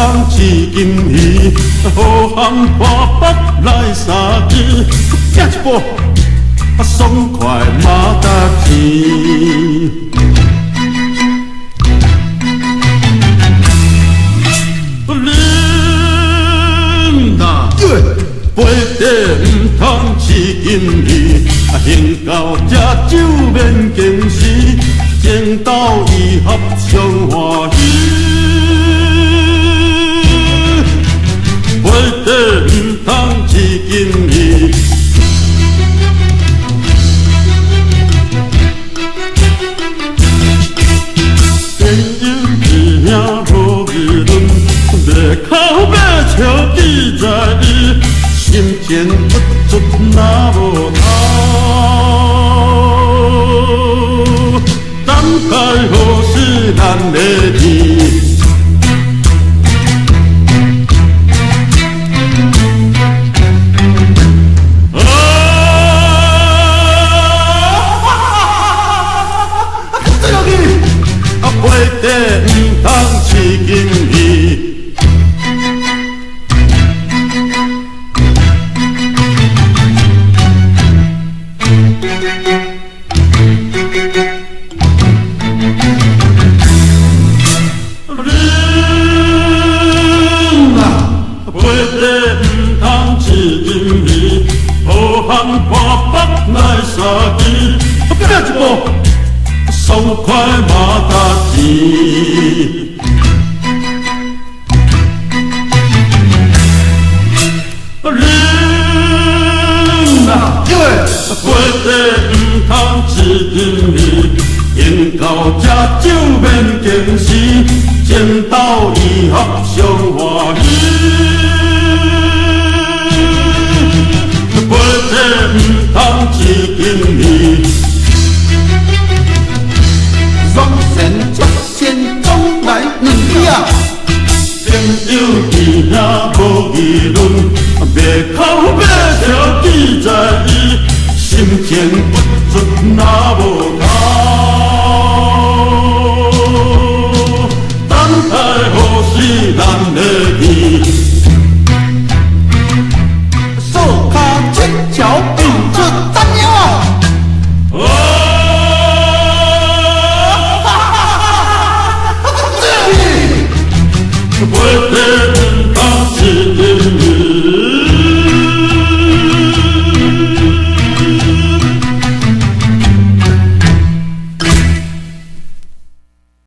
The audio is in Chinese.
通一斤鱼，好汉破腹来三更，拼一步，爽快马达钱。恁呐，背地唔通一斤鱼，行到这酒免惊喜，情到意合上欢喜。背地唔通一斤鱼。口尾笑记在伊，心前不足那无头。等待何时咱的天？背地唔通一斤鱼。爽快马达钱，人啊，背地唔通一斤鱼，饮到这酒免惊喜，情到意合上欢喜。背地唔通一斤鱼。双神出现中来两支啊！朋友见影无议论，别口别笑记在伊，心前不足那无头。等待何时咱的天？手卡轻巧并出丹药啊！背地